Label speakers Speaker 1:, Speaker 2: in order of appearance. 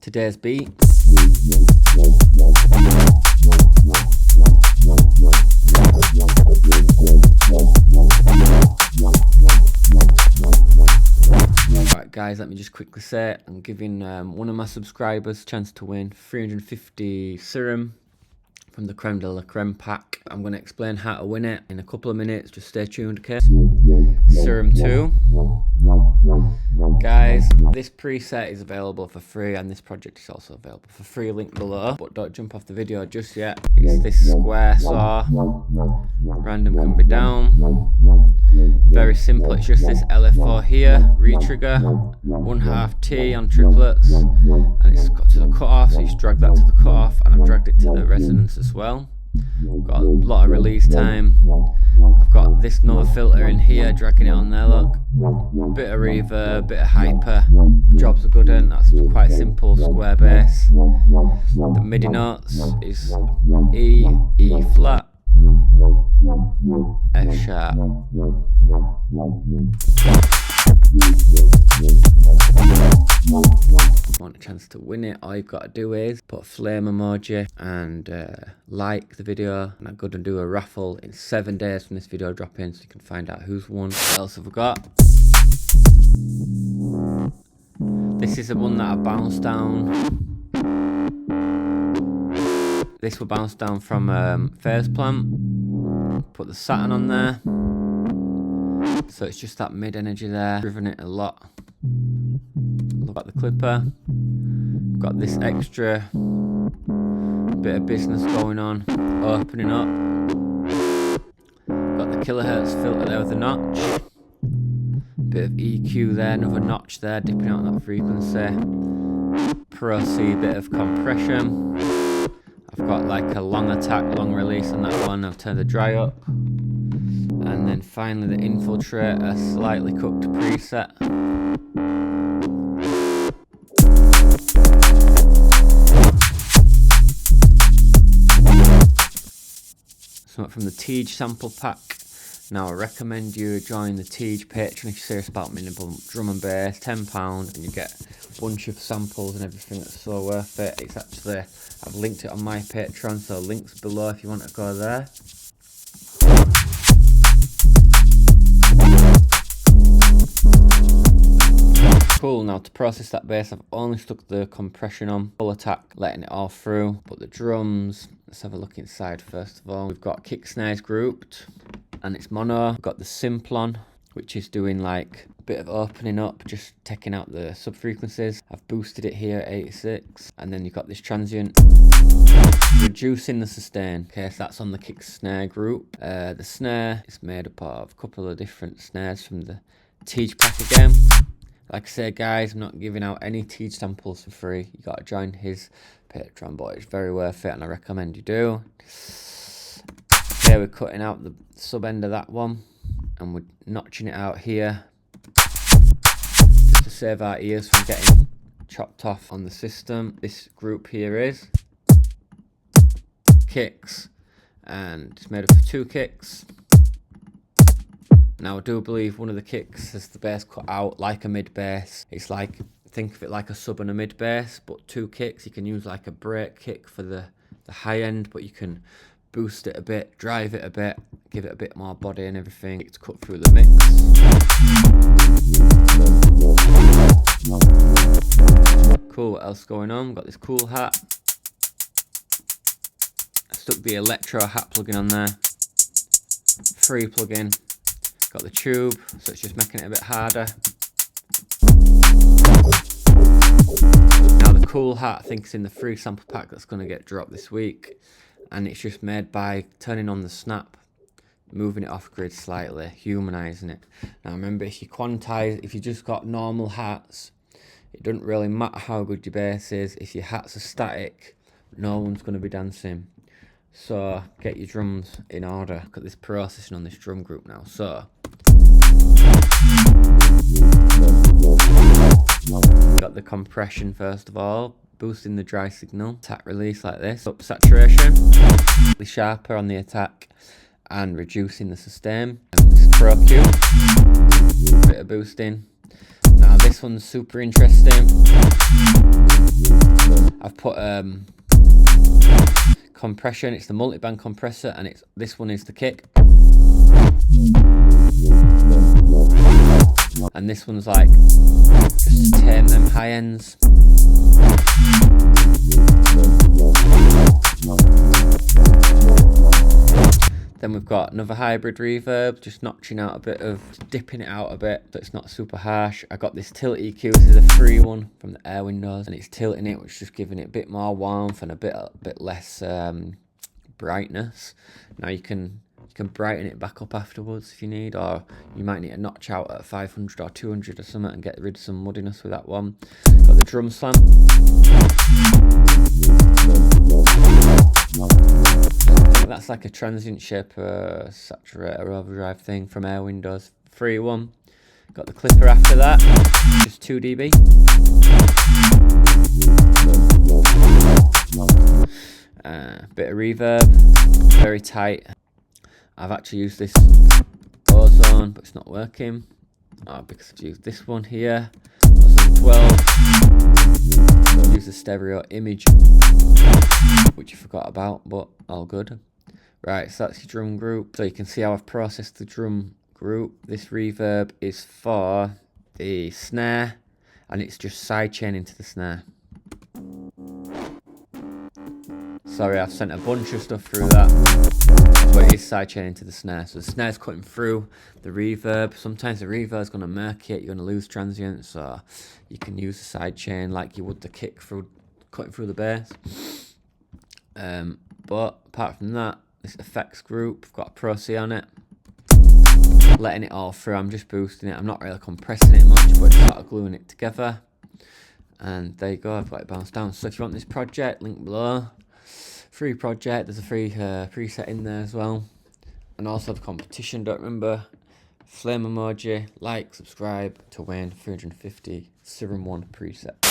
Speaker 1: today's beat. Right guys, let me just quickly say I'm giving one of my subscribers a chance to win 350 Serum from the Creme de la Creme pack. I'm going to explain how to win it in a couple of minutes, just stay tuned, okay? Serum 2. Guys, this preset is available for free and this project is also available for free, link below. But don't jump off the video just yet. It's this square saw, random can be down. Very simple, it's just this LF4 here, re-trigger, 1/2 T on triplets, and it's got to the cutoff, so you just drag that to the cutoff, and I've dragged it to the resonance as well. Got a lot of release time. I've got this another filter in here, dragging it on there, look. Bit of reverb, bit of hyper. Job's a good one, that's quite simple, square bass. The MIDI notes is E, E flat, F sharp. Want a chance to win it, all you've got to do is put a flame emoji and like the video, and I'm going to do a raffle in 7 days from this video dropping, so you can find out who's won. What else have we got? This is the one that I bounced down. This will bounce down from Phase Plant. Put the Saturn on there, so it's just that mid energy there, driven it a lot. Look at the clipper. Got this extra bit of business going on, opening up. Got the kilohertz filter there with a notch. Bit of EQ there, another notch there, dipping out that frequency. Pro C, bit of compression. I've got like a long attack, long release on that one. I've turned the dry up. And then finally the infiltrator, slightly cooked preset. Something from the Teej sample pack. Now I recommend you join the Teej Patreon if you're serious about minimal drum and bass. £10 and you get a bunch of samples and everything that's so worth it. It's actually, I've linked it on my Patreon, so links below if you want to go there. Cool, now to process that bass I've only stuck the compression on, full attack, letting it all through. But the drums, let's have a look inside first of all. We've got kick snares grouped and it's mono. We've got the Simplon, which is doing like a bit of opening up, just taking out the sub frequencies. I've boosted it here at 86, and then you've got this transient, reducing the sustain. Okay, so that's on the kick snare group. The snare is made up of a couple of different snares from the Teej pack again. Like I say guys, I'm not giving out any Teej samples for free. You gotta join his Patreon, but it's very worth it and I recommend you do. Here we're cutting out the sub end of that one and we're notching it out here just to save our ears from getting chopped off on the system. This group here is kicks and it's made up of 2 kicks. Now I do believe one of the kicks has the bass cut out like a mid bass. It's like, think of it like a sub and a mid bass, but 2 kicks. You can use like a break kick for the high end, but you can boost it a bit, drive it a bit, give it a bit more body and everything. It's cut through the mix. Cool, what else going on? Got this cool hat. I stuck the electro hat plugin on there. Free plugin. Got the tube, so it's just making it a bit harder. Now the cool hat, I think it's in the free sample pack that's going to get dropped this week, and it's just made by turning on the snap, moving it off grid slightly, humanizing it. Now remember, if you quantize, if you just got normal hats, it doesn't really matter how good your bass is. If your hats are static, no one's going to be dancing. So get your drums in order. Look at this processing on this drum group now. So got the compression first of all, boosting the dry signal, attack release like this, up saturation, the sharper on the attack, and reducing the sustain. And this Pro Q, bit of boosting. Now this one's super interesting. put compression. It's the multi-band compressor, and this one is the kick. And this one's like just to tame them high ends. Then we've got another hybrid reverb, just notching out a bit of, dipping it out a bit so it's not super harsh. I got this tilt EQ. This is a free one from the Air Windows, and it's tilting it, which is just giving it a bit more warmth and a bit less brightness. Now you can brighten it back up afterwards if you need, or you might need to notch out at 500 or 200 or something and get rid of some muddiness with that one. Got the drum slam. I think that's like a transient shaper, saturator, overdrive thing from Air Windows. Free one. Got the clipper after that, just 2 dB. Bit of reverb, very tight. I've actually used this ozone, but it's not working. Because I've used this one here, ozone 12. Use the stereo image, which you forgot about, but all good. Right, so that's your drum group. So you can see how I've processed the drum group. This reverb is for the snare, and it's just sidechaining to the snare. Sorry, I've sent a bunch of stuff through that, but it is sidechaining to the snare. So the snare's cutting through the reverb. Sometimes the reverb's going to murk it, you're going to lose transients, so you can use the sidechain like you would the kick through, cutting through the bass. But apart from that, this effects group, I've got a Pro C on it, letting it all through. I'm just boosting it. I'm not really compressing it much, but sort of gluing it together. And there you go, I've got it bounced down. So if you want this project, link below. Free project, there's a free preset in there as well. And also the competition, don't remember, flame emoji, like, subscribe to win 350 Serum 1 preset.